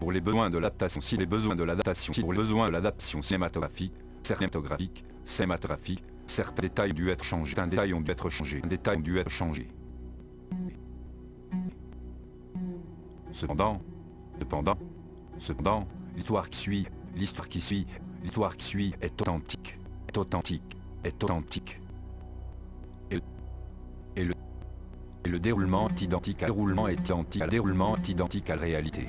pour les besoins de l'adaptation, si les besoins de l'adaptation, pour les besoins de l'adaptation cinématographique, certains détails ont dû être changés, un détail ont dû être changés, un détail ont dû être changés. Cependant, l'histoire qui suit est authentique. Et le déroulement est identique à la réalité.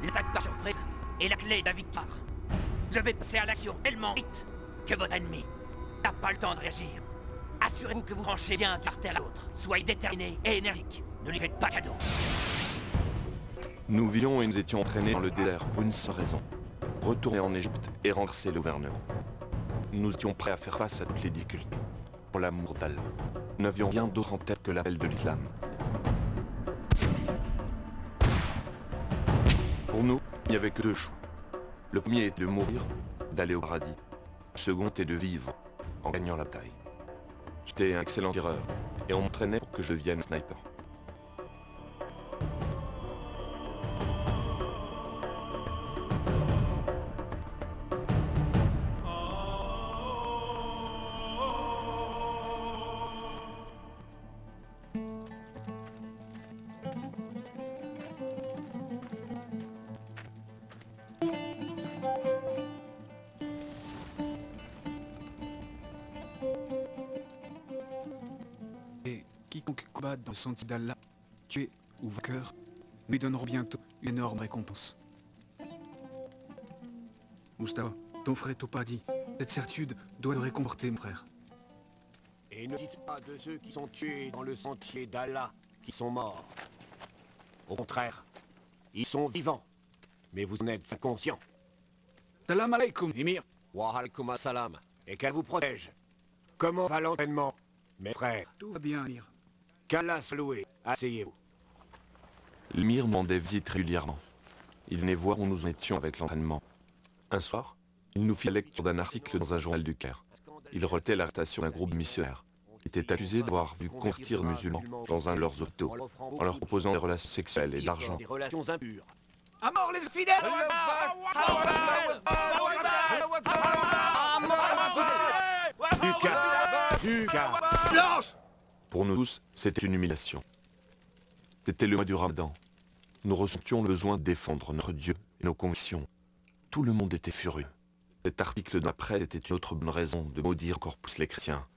L'attaque par surprise est la clé de la victoire. Je vais passer à l'action tellement vite que votre ennemi n'a pas le temps de réagir. Assurez-vous que vous tranchez bien d'une artère à l'autre. Soyez déterminé et énergique. Ne lui faites pas cadeau. Nous vivions et nous étions entraînés dans le désert pour une seule raison. Retourner en Égypte et renverser le gouvernement. Nous étions prêts à faire face à toutes les difficultés. Pour l'amour d'Allah. Nous n'avions rien d'autre en tête que l'appel de l'islam. Pour nous, il n'y avait que deux choix. Le premier était de mourir, d'aller au paradis. Le second était de vivre, en gagnant la bataille. J'étais un excellent tireur, et on m'entraînait pour que je devienne sniper. Quiconque combat dans le sentier d'Allah, tué ou vainqueur, lui donneront bientôt une énorme récompense. Mustafa, ton frère Topa dit, cette certitude doit te réconforter, mon frère. Et ne dites pas de ceux qui sont tués dans le sentier d'Allah, qui sont morts. Au contraire, ils sont vivants, mais vous en êtes inconscients. Salam alaikum, Emir. Wa alaikum assalam, et qu'elle vous protège. Comment va l'entraînement, mes frères? Tout va bien, Emir. Qu'Allah se loue, asseyez-vous. L'émir nous rendait visite régulièrement. Il venait voir où nous en étions avec l'entraînement. Un soir, il nous fit la lecture d'un article dans un journal du Caire. Il relatait l'arrestation d'un groupe de missionnaires, qui étaient accusés d'avoir vu convertir les musulmans dans un de leurs hôpitaux, en leur proposant des relations sexuelles et de l'argent. Des relations impures. À mort les fidèles! Lucas! Silence! Pour nous tous, c'était une humiliation. C'était le mois du Ramadan. Nous ressentions le besoin de défendre notre Dieu et nos convictions. Tout le monde était furieux. Cet article d'après était une autre bonne raison de maudire encore plus les chrétiens.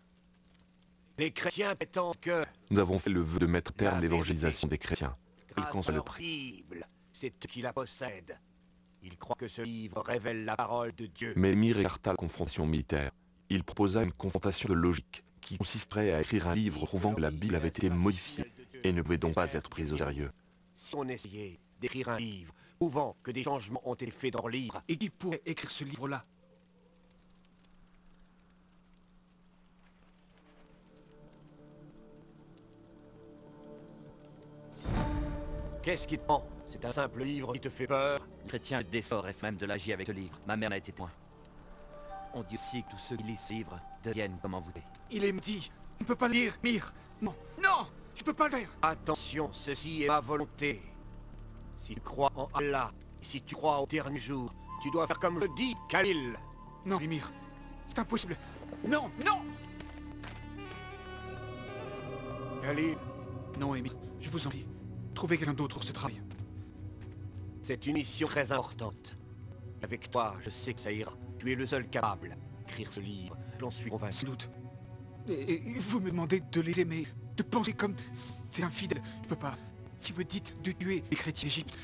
Les chrétiens prétendent que... Nous avons fait le vœu de mettre terme à l'évangélisation des chrétiens, quel qu'en soit le prix. C'est eux qui la possèdent. Ils croient que ce livre révèle la parole de Dieu. Mais Emir écarta la confrontation militaire. Il proposa une confrontation de logique, qui consisterait à écrire un livre prouvant que la Bible avait été modifiée et ne pouvait donc pas être prise au sérieux. Si on essayait d'écrire un livre prouvant que des changements ont été faits dans le livre... Et qui pourrait écrire ce livre-là? Qu'est-ce qui te prend? C'est un simple livre qui te fait peur? Les chrétiens dessorent et même de l'agir avec ce livre. Ma mère n'a été témoin. On dit aussi que tous ceux qui lisent ce livre deviennent comme envoûtés. Il est dit, on ne peut pas lire, Emir. Non, non, je peux pas le faire. Attention, ceci est ma volonté. Si tu crois en Allah, et si tu crois au dernier jour, tu dois faire comme je dis, Khalil. Non, Emir, c'est impossible. Non, non. Khalil, Non, Emir, je vous en prie. Trouvez quelqu'un d'autre pour ce travail. c'est une mission très importante. Avec toi, je sais que ça ira. Tu es le seul capable d'écrire ce livre, j'en suis Sans convaincu. doute. Et vous me demandez de les aimer, de penser comme... C'est infidèle, je peux pas. Si vous dites de tuer les chrétiens d'Égypte,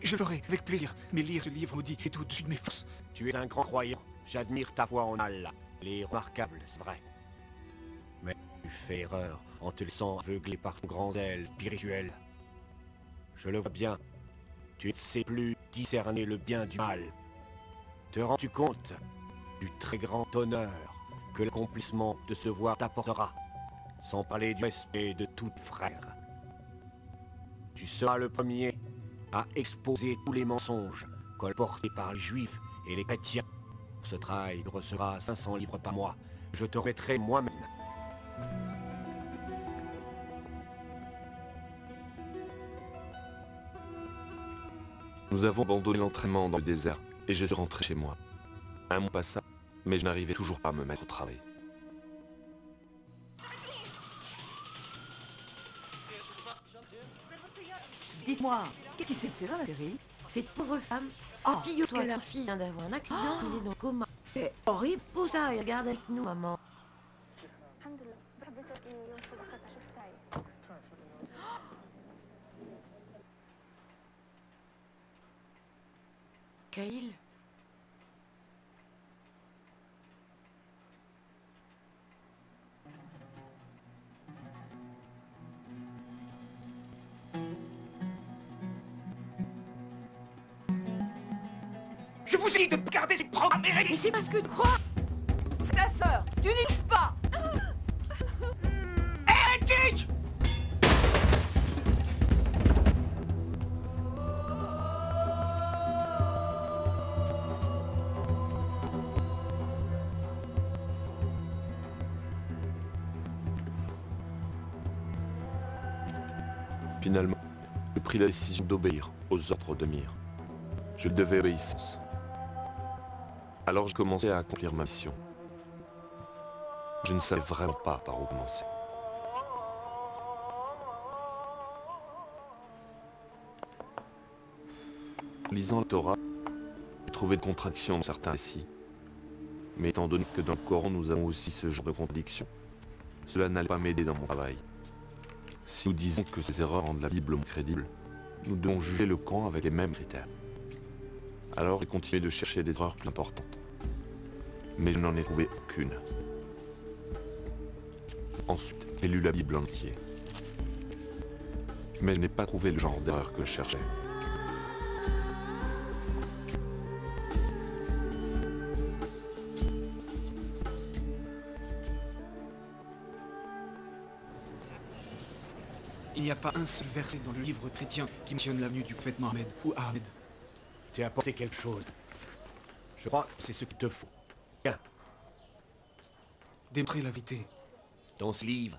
je le ferai avec plaisir. Mais lire ce livre maudit est au-dessus de mes forces. Tu es un grand croyant. J'admire ta foi en Allah. Elle est remarquable, c'est vrai. Mais tu fais erreur en te laissant aveugler par ton grand zèle spirituel. Je le vois bien. Tu ne sais plus discerner le bien du mal. Te rends-tu compte du très grand honneur que que l'accomplissement de ce devoir t'apportera, sans parler du respect de tout frère. Tu seras le premier à exposer tous les mensonges colportés par les Juifs et les chrétiens. Pour ce travail, tu recevras 500 livres par mois. Je te remettrai moi-même. Nous avons abandonné l'entraînement dans le désert et je suis rentré chez moi. Un mois passa, mais je n'arrivais toujours pas à me mettre au travail. Dites-moi, qu'est-ce qui s'est passé dans la série? Cette pauvre femme, Oh, figure-toi que quelle son fils vient d'avoir un accident, Oh. il est dans le coma. C'est horrible. Pose ça et regarde avec nous, maman. الحمد لله بحبيتك يوم صدقتها شفتها Kyle? Je vous ai dit de garder ces programmes Mais hérétiques. c'est parce que tu crois! C'est ta sœur. Tu n'y touches pas. Hérétiques! Finalement, j'ai pris la décision d'obéir aux ordres de Myr. Je devais obéissance. Alors je commençais à accomplir ma mission. Je ne savais vraiment pas par où commencer. En lisant la Torah, j'ai trouvé de contradictions dans certains récits. Mais étant donné que dans le Coran nous avons aussi ce genre de contradictions, cela n'allait pas m'aider dans mon travail. Si nous disons que ces erreurs rendent la Bible moins crédible, nous devons juger le Coran avec les mêmes critères. Alors j'ai continué de chercher des erreurs plus importantes. Mais je n'en ai trouvé aucune. Ensuite, j'ai lu la Bible entière. Mais je n'ai pas trouvé le genre d'erreur que je cherchais. Il n'y a pas un seul verset dans le livre chrétien qui mentionne l'avenue du prophète Mohammed ou Ahmed. Tu as apporté quelque chose. Je crois que c'est ce qu'il te faut. Tiens, Démontrer la vérité. dans ce livre,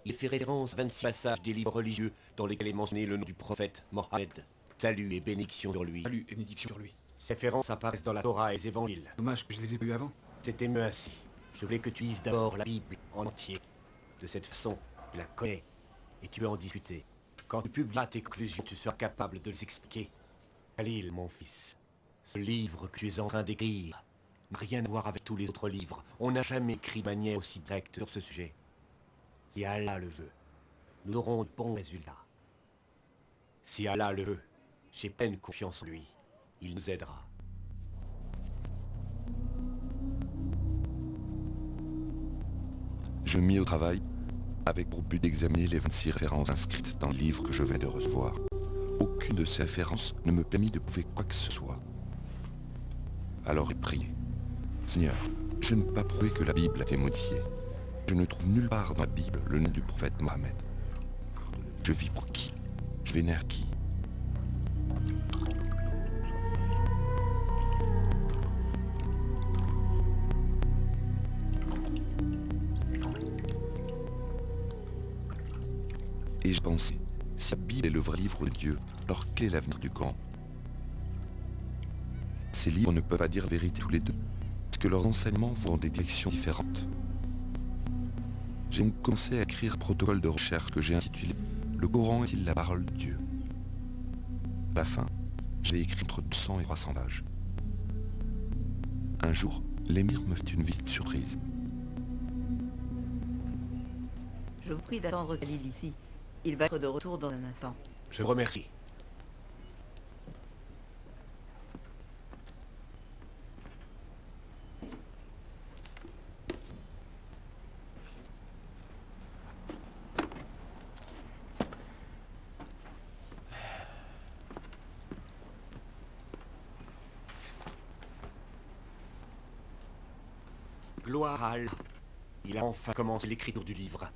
il fait référence à 26 passages des livres religieux dans lesquels est mentionné le nom du prophète Mohammed. Salut et bénédiction sur lui. Salut et bénédiction sur lui. Ces références apparaissent dans la Torah et les évangiles. Dommage que je les ai pas eu avant. C'était mieux ainsi. Je voulais que tu lises d'abord la Bible en entier. De cette façon, tu la connais et tu peux en discuter. Quand tu publieras tes conclusions, tu seras capable de les expliquer. Khalil, mon fils, ce livre que tu es en train d'écrire n'a rien à voir avec tous les autres livres. On n'a jamais écrit de manière aussi directe sur ce sujet. Si Allah le veut, nous aurons de bons résultats. Si Allah le veut, j'ai pleine confiance en lui. Il nous aidera. Je mis au travail avec pour but d'examiner les 26 références inscrites dans le livre que je venais de recevoir. Aucune de ces références ne me permit de prouver quoi que ce soit. Alors j'ai prié. Seigneur, je ne peux pas prouver que la Bible a été modifiée. Je ne trouve nulle part dans la Bible le nom du prophète Mohammed. Je vis pour qui? Je vénère qui? Et j'ai pensé, si la Bible est le vrai livre de Dieu, alors quel est l'avenir du Coran? Ces livres ne peuvent pas dire la vérité tous les deux, parce que leurs enseignements vont dans des directions différentes. J'ai donc commencé à écrire un protocole de recherche que j'ai intitulé « Le Coran est-il la parole de Dieu ?» À la fin, j'ai écrit entre 200 et 300 pages. Un jour, l'émir me fait une visite surprise. Je vous prie d'attendre Khalil ici. Il va être de retour dans un instant. Je vous remercie. Gloire à Allah. Il a enfin commencé l'écriture du livre.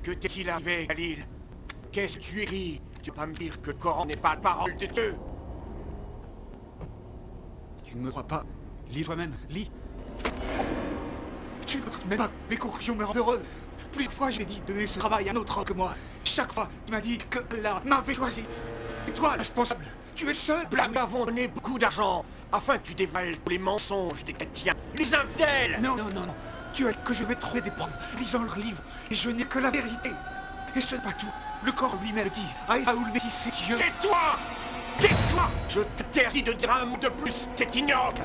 Que t'est-il arrivé, Khalil? Qu'est-ce que tu écris? Tu vas pas me dire que le Coran n'est pas la parole de Dieu? Tu ne me crois pas? Lis toi-même, lis. Tu ne trouves même pas que mes conclusions me rendent heureux. Plusieurs fois, j'ai dit de donner ce travail à un autre homme que moi. Chaque fois, tu m'as dit que Allah m'avait choisi. C'est toi le responsable. Tu es le seul. Nous avons donné beaucoup d'argent afin que tu dévales tous les mensonges des chrétiens, les infidèles. Non. Tu as dit que je vais trouver des preuves, lisant leurs livres, et je n'ai que la vérité. Et ce n'est pas tout. Le corps lui-même dit, Aïssa ou le Messie, c'est Dieu. Tais-toi! Tais-toi! Je t'interdis de dire un mot de plus, c'est ignoble!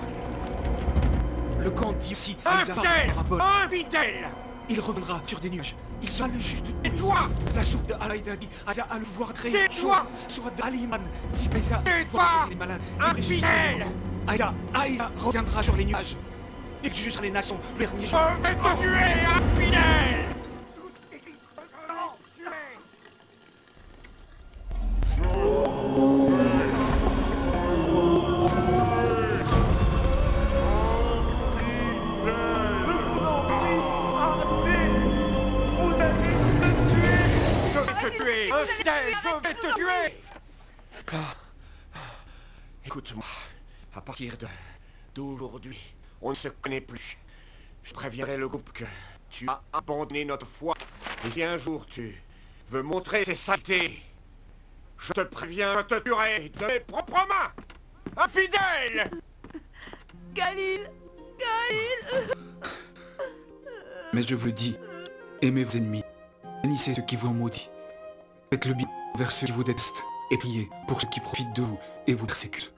Le Coran dit aussi, Infidèle! Infidèle! Il reviendra sur des nuages. Il sera le juge de tous. Tais-toi! La soupe de Alaïda dit, Aïssa a le pouvoir de créer. Tais-toi! Surat de Ali-Imran dit, Aïssa a le Tais-toi! pouvoir de créer les malades. Infidèle! Aïssa reviendra sur les nuages. Et tu jugeras les nations le dernier jour. Je vais te tuer, infidèle! Infidèle, je vais te tuer! Écoute-moi, à partir d'aujourd'hui, on ne se connaît plus. Je préviendrai le groupe que tu as abandonné notre foi. Et si un jour tu veux montrer ces saletés, je te préviens, je te tuerai de mes propres mains! Infidèle! Khalil! Mais je vous le dis, aimez vos ennemis, bénissez ceux qui vous ont maudit. Faites le bien vers ceux qui vous détestent, et priez pour ceux qui profitent de vous et vous persécutent.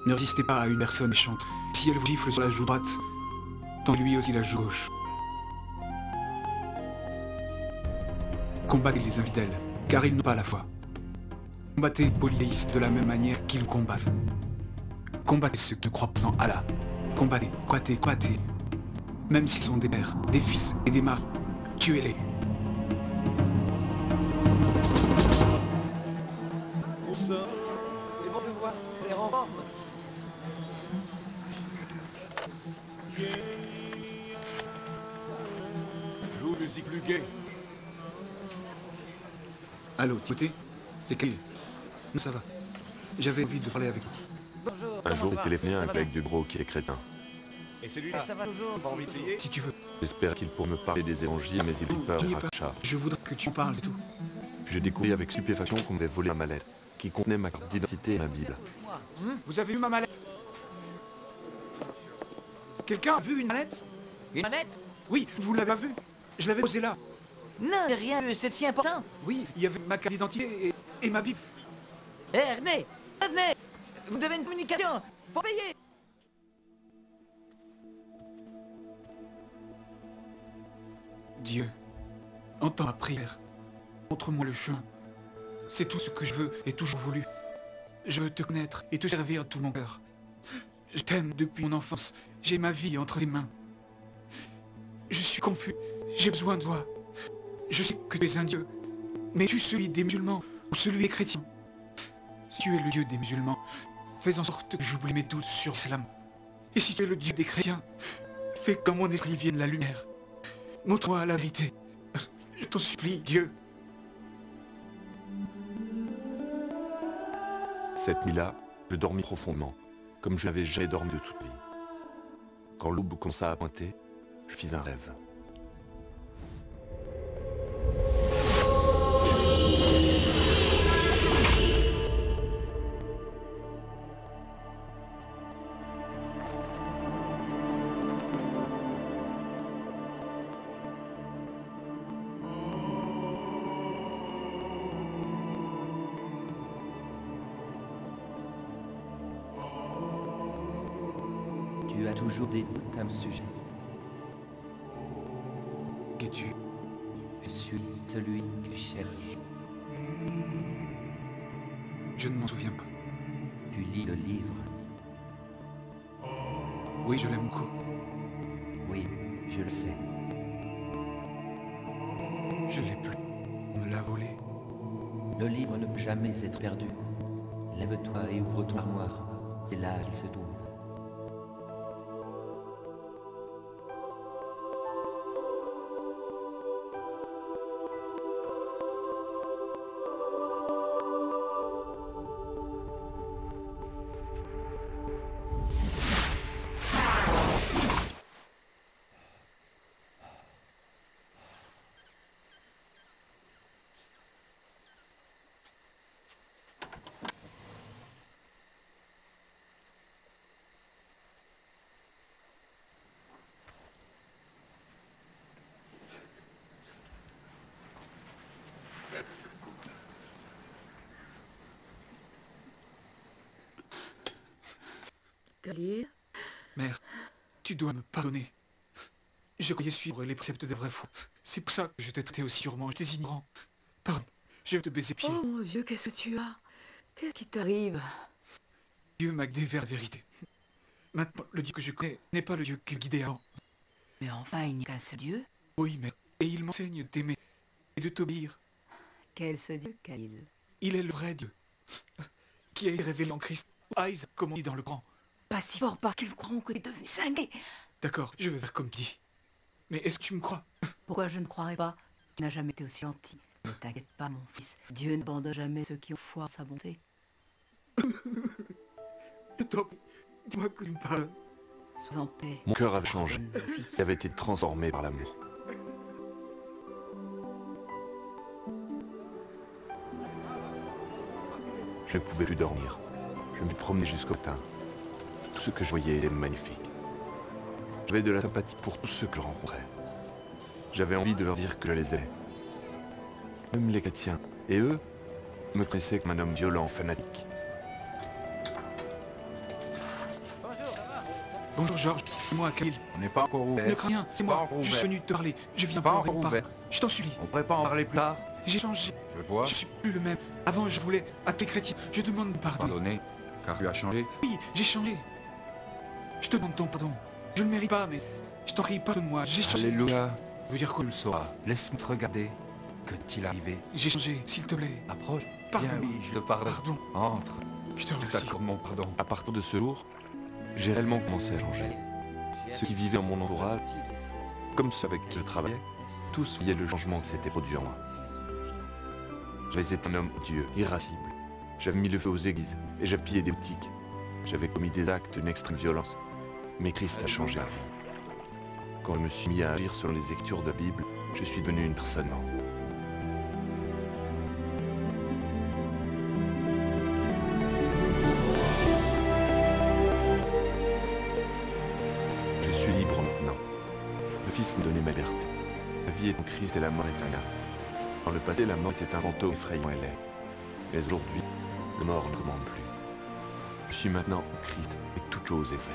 Ne résistez pas à une personne méchante. Si elle vous gifle sur la joue droite, tendez-lui aussi la joue gauche. Combattez les infidèles, car ils n'ont pas la foi. Combattez les polythéistes de la même manière qu'ils vous combattent. Combattez ceux qui ne croient pas en Allah. Combattez. Même s'ils sont des pères, des fils et des maris, tuez-les. C'est bon, je vois. Les renforts. Joue musique plus gaie. Allô, écoutez, c'est Khalil. Non, ça va. J'avais envie de parler avec vous. Bonjour. Un jour, j'ai téléphoné à un collègue du bureau qui est chrétien. Et celui-là, Ça va toujours. pas envie d'essayer? Si tu veux, J'espère qu'il pourrait me parler des évangiles, mais il eut peur n'ayez à pas. Racha. Je voudrais que tu en parles, c'est tout. Puis j'ai découvert avec stupéfaction qu'on m'avait volé ma mallette, qui contenait ma carte d'identité et ma Bible. Vous avez vu ma mallette? Quelqu'un a vu une mallette? Une manette? Oui, vous l'avez vue. Je l'avais posée là. Non, j'ai rien vu, c'est si important. Oui, il y avait ma carte d'identité et ma Bible. Hé, revenez! Vous devez une communication. Faut payer. Dieu, entends ma prière. Montre-moi le chemin. C'est tout ce que je veux et toujours voulu. Je veux te connaître et te servir de tout mon cœur. Je t'aime depuis mon enfance. J'ai ma vie entre tes mains. Je suis confus. J'ai besoin de toi. Je sais que tu es un Dieu. Mais tu es celui des musulmans ou celui des chrétiens? Si tu es le Dieu des musulmans, fais en sorte que j'oublie mes doutes sur l'islam. Et si tu es le Dieu des chrétiens, fais que mon esprit vienne la lumière. Montre-moi la vérité. Je t'en supplie, Dieu. Cette nuit-là, je dormis profondément, comme je n'avais jamais dormi de toute vie. Quand l'aube commença à pointer, je fis un rêve. Tu as toujours des doutes à me sujet. Qu'es-tu? Je suis celui que tu cherches. Je ne m'en souviens pas. Tu lis le livre. Oui, je l'aime beaucoup. Oui, je le sais. Je l'ai plus. On me l'a volé. Le livre ne peut jamais être perdu. Lève-toi et ouvre ton armoire. C'est là qu'il se trouve. Khalil, Mère, tu dois me pardonner. Je croyais suivre les préceptes des vrais fous. C'est pour ça que je t'ai traité aussi durement. J'étais ignorant. Pardon, je vais te baiser pied. oh mon Dieu, qu'est-ce que tu as? Qu'est-ce qui t'arrive? Dieu m'a guidé vers la vérité. Maintenant, le Dieu que je connais n'est pas le Dieu qu'il guidait avant. Mais enfin, il n'y a qu'un seul Dieu. Oui, mère, et il m'enseigne d'aimer et de t'obéir. Quel ce Dieu, Khalil? Il est le vrai Dieu, qui a été révélé en Christ. Aïs, comme on dit dans le Coran. Pas si fort parce qu'ils croiront que tu es devenu cinglé. D'accord, je vais faire comme tu dis. Mais est-ce que tu me crois? Pourquoi je ne croirais pas? Tu n'as jamais été aussi gentil. Ne t'inquiète pas, mon fils. Dieu n'abandonne jamais ceux qui ont foi en sa bonté. Je t'en prie, dis-moi que tu me pardonnes. Sois en paix. Mon cœur avait changé. Pardonne, mon fils. Il avait été transformé par l'amour. Je ne pouvais plus dormir. Je me promenais jusqu'au matin. Tout ce que je voyais était magnifique. J'avais de la sympathie pour tous ceux que je rencontrais. J'avais envie de leur dire que je les aimais. Même les chrétiens. Et eux me connaissaient comme un homme violent, fanatique. Bonjour Georges, c'est moi Khalil. On n'est pas encore ouvert. Ne crains rien, c'est Pas moi. encore Je suis ouvert. venu te parler. Je viens Pas pour encore ouvert. Je t'en supplie. On pourrait pas en parler plus tard. J'ai changé. Je vois. Je suis plus le même. Avant, je voulais à tes chrétiens. Je demande pardon. Pardonner, car tu as changé. Oui, j'ai changé. Je te demande ton pardon. Je ne le mérite pas, mais je t'en prie, pardonne-moi. J'ai changé. Alléluia. Ça veut dire quoi? Tu le sauras. Laisse-moi te regarder. Que t'il arrivé. J'ai changé, s'il te plaît. Approche. Pardon. Bien oui, je te pardonne. Pardon. Entre. Je te Je remercie. t'accorde mon pardon. À partir de ce jour, j'ai réellement commencé à changer. Ceux qui vivaient en mon entourage, comme ceux avec qui je travaillais, tous voyaient le changement qui s'était produit en moi. J'avais été un homme odieux, irascible. J'avais mis le feu aux églises et j'avais pillé des boutiques. J'avais commis des actes d'une extrême violence. Mais Christ a changé ma vie. Quand je me suis mis à agir selon les écritures de la Bible, je suis devenu une personne morte. Je suis libre maintenant. Le Fils me donnait ma liberté. La vie est en Christ et la mort est un gain. Dans le passé, la mort était un fantôme effrayant et laid. Mais aujourd'hui, la mort ne commande plus. Je suis maintenant en Christ et toute chose est faite.